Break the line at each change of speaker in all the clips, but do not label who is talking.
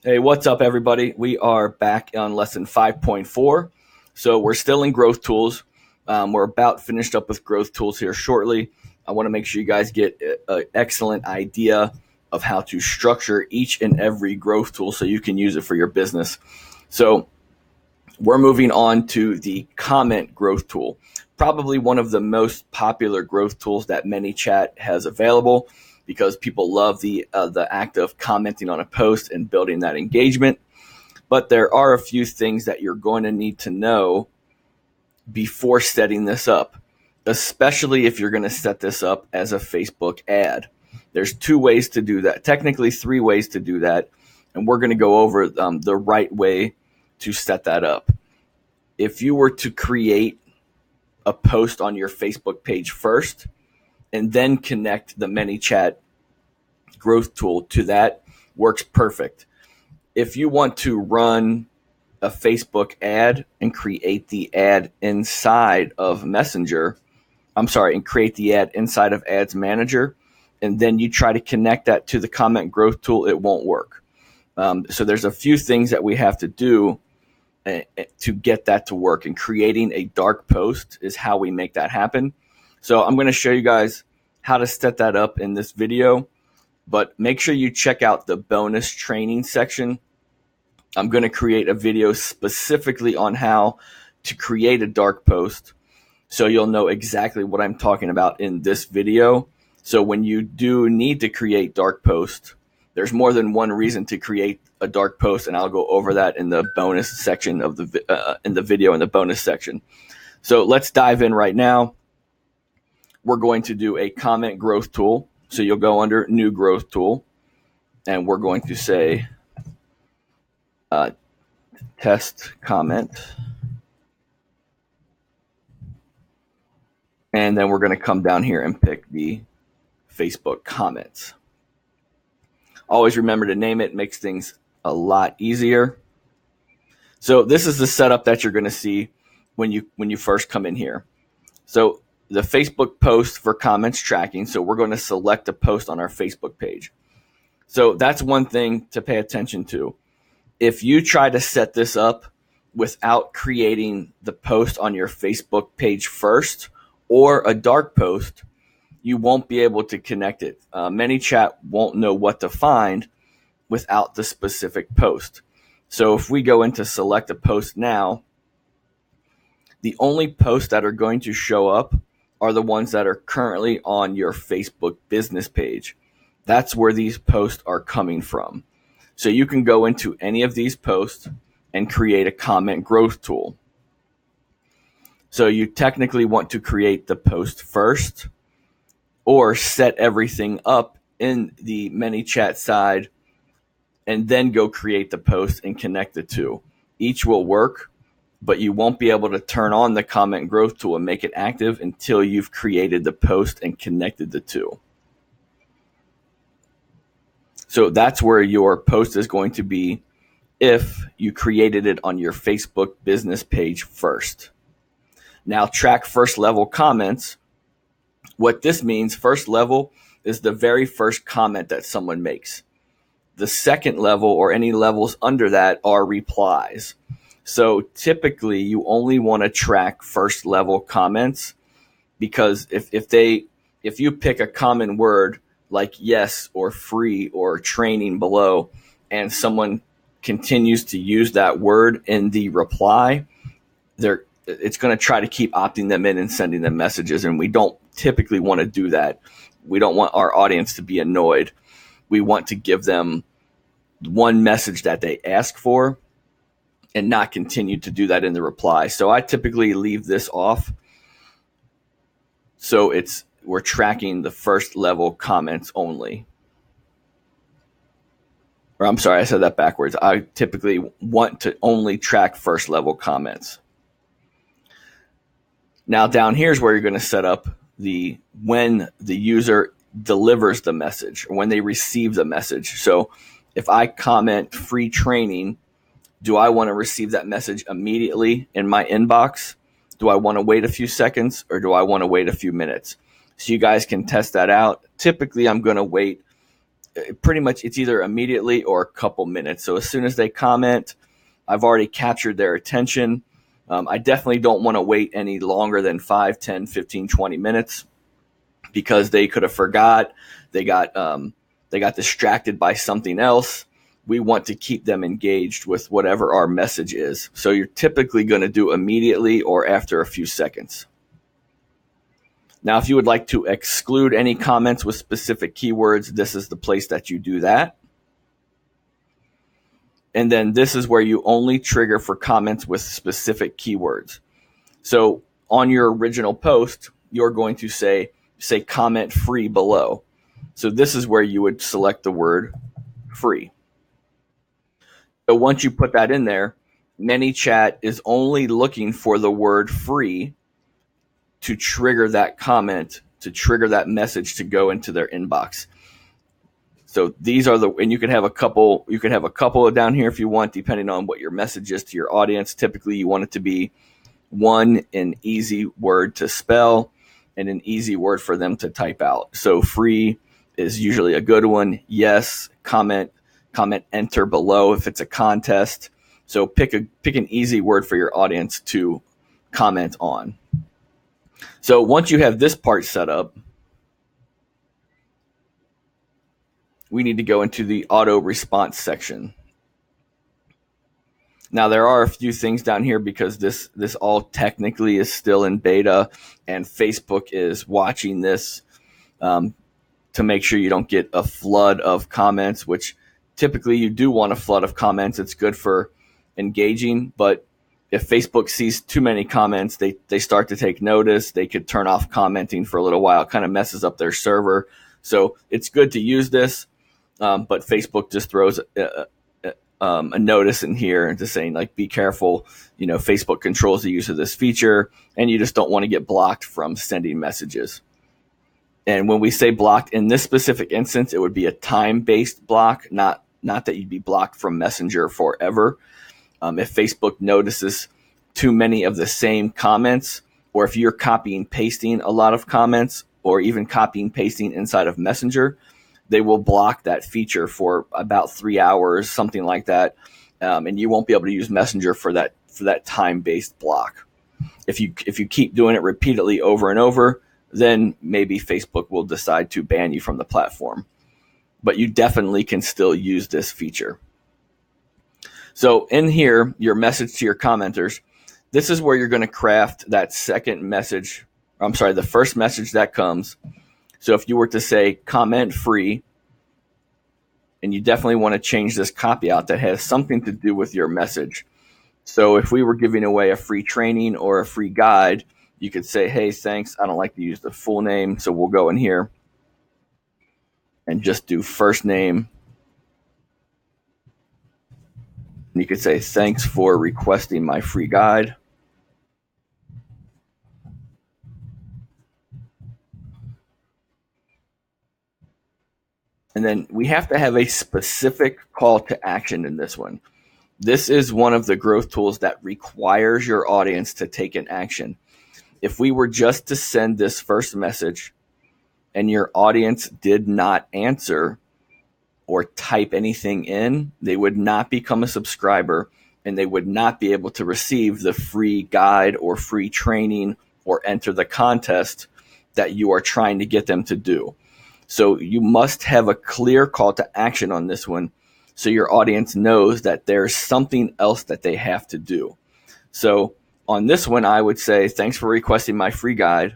Hey, what's up, everybody? We are back on lesson 5.4. So we're still in growth tools. We're about finished up with growth tools here shortly. I want to make sure you guys get an excellent idea of how to structure each and every growth tool so you can use it for your business. So we're moving on to the comment growth tool, probably one of the most popular growth tools that ManyChat has available, because people love the act of commenting on a post and building that engagement. But there are a few things that you're going to need to know before setting this up, especially if you're going to set this up as a Facebook ad. There's two ways to do that, technically three ways to do that, and we're going to go over the right way to set that up. If you were to create a post on your Facebook page first, and then connect the ManyChat growth tool to that, works perfect. If you want to run a Facebook ad and create the ad inside of and create the ad inside of Ads Manager, and then you try to connect that to the comment growth tool, it won't work. So there's a few things that we have to do to get that to work, and creating a dark post is how we make that happen. So I'm going to show you guys how to set that up in this video, but make sure you check out the bonus training section. I'm going to create a video specifically on how to create a dark post, so you'll know exactly what I'm talking about in this video. So when you do need to create dark posts, there's more than one reason to create a dark post, and I'll go over that in the bonus section of in the video in the bonus section. So let's dive in right now. We're going to do a comment growth tool. So you'll go under new growth tool, and we're going to say test comment. And then we're going to come down here and pick the Facebook comments. Always remember to name it, makes things a lot easier. So this is the setup that you're going to see when you first come in here. So the Facebook post for comments tracking. So we're going to select a post on our Facebook page. So that's one thing to pay attention to. If you try to set this up without creating the post on your Facebook page first, or a dark post, you won't be able to connect it. ManyChat won't know what to find without the specific post. So if we go into select a post now, the only posts that are going to show up are the ones that are currently on your Facebook business page. That's where these posts are coming from. So you can go into any of these posts and create a comment growth tool. So you technically want to create the post first, or set everything up in the ManyChat side and then go create the post and connect the two. Each will work, but you won't be able to turn on the comment growth tool and make it active until you've created the post and connected the two. So that's where your post is going to be if you created it on your Facebook business page first. Now, track first level comments. What this means, first level, is the very first comment that someone makes. The second level, or any levels under that, are replies. So typically you only want to track first level comments, because if you pick a common word like yes or free or training below, and someone continues to use that word in the reply, it's going to try to keep opting them in and sending them messages, and we don't typically want to do that. We don't want our audience to be annoyed. We want to give them one message that they ask for and not continue to do that in the reply. So I typically leave this off. So we're tracking the first level comments only. Or I'm sorry, I said that backwards. I typically want to only track first level comments. Now down here is where you're going to set up when the user delivers the message, or when they receive the message. So if I comment free training, do I want to receive that message immediately in my inbox? Do I want to wait a few seconds, or do I want to wait a few minutes? So you guys can test that out. Typically, I'm going to wait pretty much it's either immediately or a couple minutes. So as soon as they comment, I've already captured their attention. I definitely don't want to wait any longer than 5, 10, 15, 20 minutes because they could have forgot. They got distracted by something else. We want to keep them engaged with whatever our message is. So you're typically going to do immediately or after a few seconds. Now, if you would like to exclude any comments with specific keywords, this is the place that you do that. And then this is where you only trigger for comments with specific keywords. So on your original post, you're going to say comment free below. So this is where you would select the word free. So once you put that in there, ManyChat is only looking for the word free to trigger that comment, to trigger that message to go into their inbox. So these are and you could have a couple down here if you want, depending on what your message is to your audience. Typically you want it to be an easy word to spell and an easy word for them to type out. So free is usually a good one. Yes, comment enter below if it's a contest. So pick an easy word for your audience to comment on. So once you have this part set up, we need to go into the auto response section. Now there are a few things down here because this all technically is still in beta and Facebook is watching this to make sure you don't get a flood of comments, which typically you do want a flood of comments. It's good for engaging, but if Facebook sees too many comments, they start to take notice. They could turn off commenting for a little while. It kind of messes up their server. So it's good to use this. But Facebook just throws a notice in here and just saying like, be careful, Facebook controls the use of this feature and you just don't want to get blocked from sending messages. And when we say blocked in this specific instance, it would be a time-based block, not that you'd be blocked from Messenger forever. If Facebook notices too many of the same comments, or if you're copying, pasting a lot of comments, or even copying, pasting inside of Messenger, they will block that feature for about 3 hours, something like that, and you won't be able to use Messenger for that time-based block. If you keep doing it repeatedly over and over, then maybe Facebook will decide to ban you from the platform. But you definitely can still use this feature. So in here, your message to your commenters, this is where you're going to craft that second message. The first message that comes. So if you were to say comment free, and you definitely want to change this copy out that has something to do with your message. So if we were giving away a free training or a free guide, you could say, hey, thanks. I don't like to use the full name. So we'll go in here and just do first name. And you could say, thanks for requesting my free guide. And then we have to have a specific call to action in this one. This is one of the growth tools that requires your audience to take an action. If we were just to send this first message and your audience did not answer or type anything in, they would not become a subscriber and they would not be able to receive the free guide or free training or enter the contest that you are trying to get them to do. So you must have a clear call to action on this one so your audience knows that there's something else that they have to do. So on this one, I would say, thanks for requesting my free guide.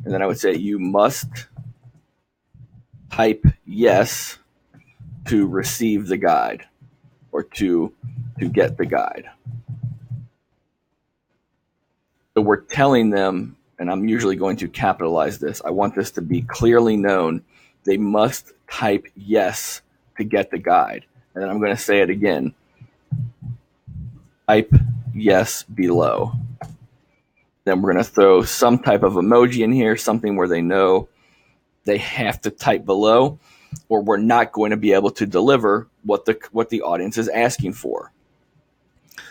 And then I would say, you must type yes to receive the guide or to get the guide. So we're telling them, and I'm usually going to capitalize this, I want this to be clearly known, they must type yes to get the guide. And then I'm going to say it again. Type yes below. Then we're going to throw some type of emoji in here, something where they know they have to type below, or we're not going to be able to deliver what the audience is asking for.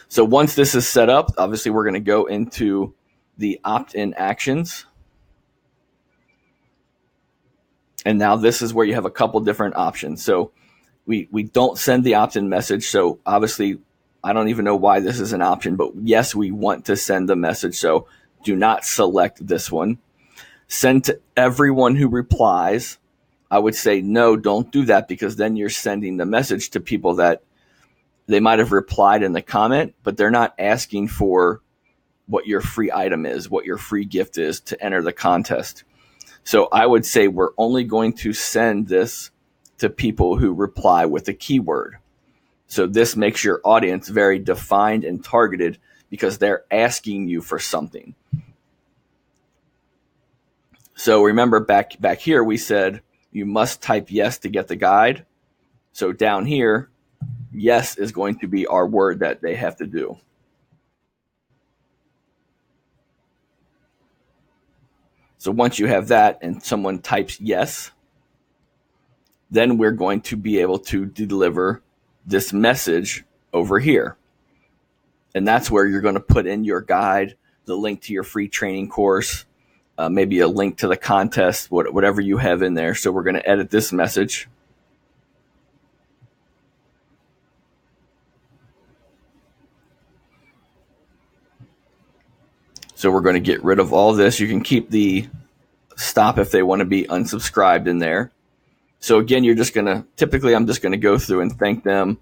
So once this is set up, obviously we're going to go into the opt-in actions. And now this is where you have a couple different options. So we don't send the opt-in message. So obviously, I don't even know why this is an option, but yes, we want to send the message. So do not select this one. Send to everyone who replies. I would say no, don't do that, because then you're sending the message to people that they might have replied in the comment, but they're not asking for what your free item is, what your free gift is to enter the contest. So I would say we're only going to send this to people who reply with a keyword. So this makes your audience very defined and targeted because they're asking you for something. So remember back here, we said you must type yes to get the guide. So down here, yes is going to be our word that they have to do. So once you have that and someone types yes, then we're going to be able to deliver this message over here. And that's where you're going to put in your guide, the link to your free training course, maybe a link to the contest, whatever you have in there. So we're going to edit this message. So we're going to get rid of all this. You can keep the stop if they want to be unsubscribed in there. So again, you're just going to, typically I'm just going to go through and thank them,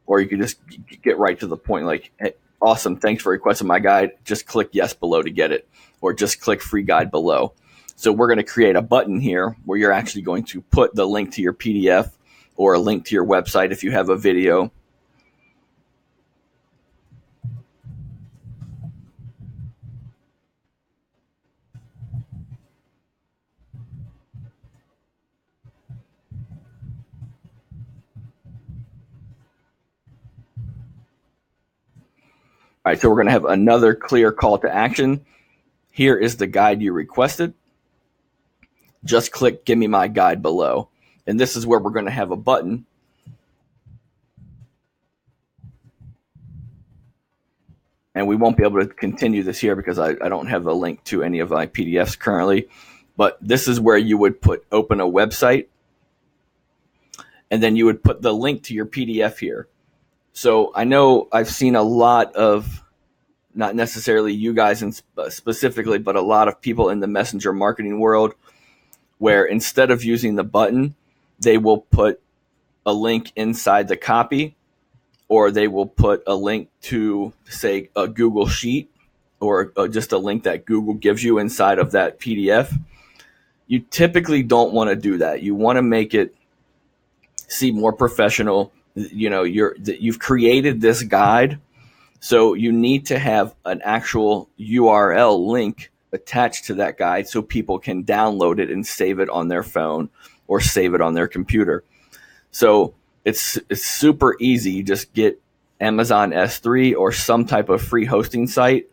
or you can just get right to the point, like, hey, awesome, thanks for requesting my guide. Just click yes below to get it, or just click free guide below. So we're going to create a button here where you're actually going to put the link to your PDF or a link to your website if you have a video. All right, so we're going to have another clear call to action. Here is the guide you requested. Just click give me my guide below. And this is where we're going to have a button. And we won't be able to continue this here because I don't have a link to any of my PDFs currently. But this is where you would open a website, and then you would put the link to your PDF here. So I know I've seen a lot of, not necessarily you guys specifically, but a lot of people in the messenger marketing world where instead of using the button, they will put a link inside the copy, or they will put a link to, say, a Google Sheet, or just a link that Google gives you inside of that PDF. You typically don't want to do that. You want to make it seem more professional. You know, you've created this guide, so you need to have an actual URL link attached to that guide so people can download it and save it on their phone or save it on their computer. So it's super easy. You just get Amazon S3 or some type of free hosting site.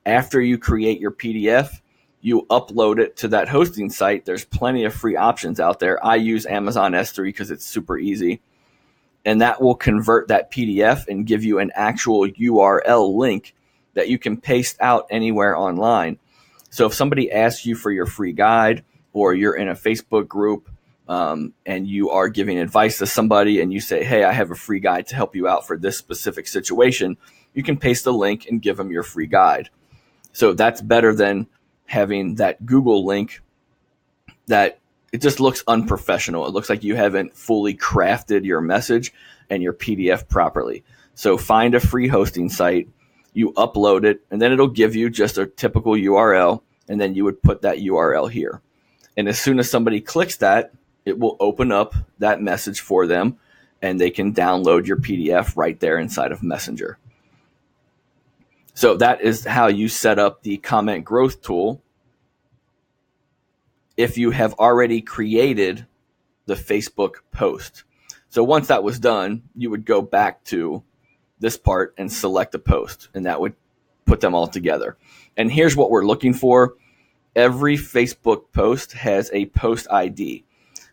After you create your PDF, you upload it to that hosting site. There's plenty of free options out there. I use Amazon S3 because it's super easy. And that will convert that PDF and give you an actual URL link that you can paste out anywhere online. So if somebody asks you for your free guide, or you're in a Facebook group and you are giving advice to somebody and you say, hey, I have a free guide to help you out for this specific situation, you can paste the link and give them your free guide. So that's better than having that Google link that it just looks unprofessional. It looks like you haven't fully crafted your message and your PDF properly. So find a free hosting site, you upload it, and then it'll give you just a typical URL, and then you would put that URL here. And as soon as somebody clicks that, it will open up that message for them, and they can download your PDF right there inside of Messenger. So that is how you set up the comment growth tool if you have already created the Facebook post. So once that was done, you would go back to this part and select a post, and that would put them all together. And here's what we're looking for. Every Facebook post has a post ID.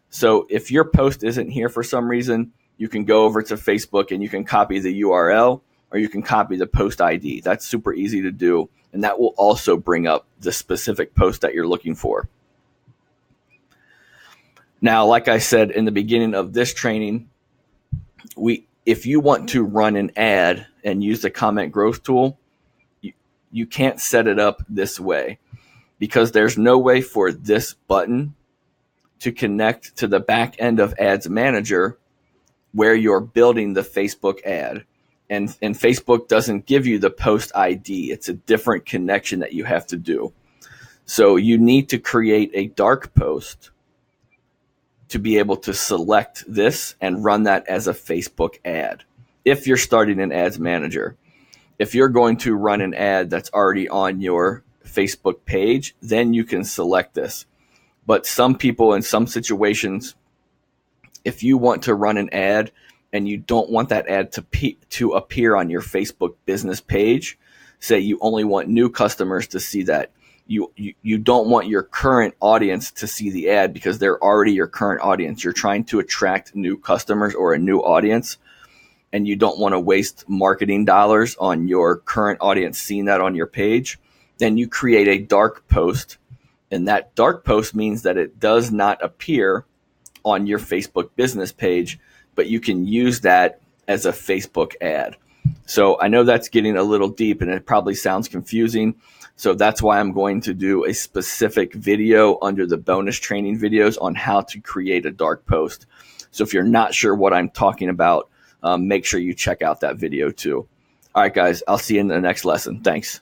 So if your post isn't here for some reason, you can go over to Facebook and you can copy the URL, or you can copy the post ID. That's super easy to do, and that will also bring up the specific post that you're looking for. Now, like I said in the beginning of this training, if you want to run an ad and use the comment growth tool, you can't set it up this way, because there's no way for this button to connect to the back end of Ads Manager where you're building the Facebook ad. And Facebook doesn't give you the post ID. It's a different connection that you have to do. So you need to create a dark post to be able to select this and run that as a Facebook ad. If you're starting an Ads Manager, if you're going to run an ad that's already on your Facebook page, then you can select this. But some people in some situations, if you want to run an ad and you don't want that ad to appear on your Facebook business page, say you only want new customers to see that, you don't want your current audience to see the ad because they're already your current audience. You're trying to attract new customers or a new audience, and you don't want to waste marketing dollars on your current audience seeing that on your page. Then you create a dark post, and that dark post means that it does not appear on your Facebook business page, but you can use that as a Facebook ad. So I know that's getting a little deep and it probably sounds confusing. So that's why I'm going to do a specific video under the bonus training videos on how to create a dark post. So if you're not sure what I'm talking about, make sure you check out that video too. All right, guys, I'll see you in the next lesson. Thanks.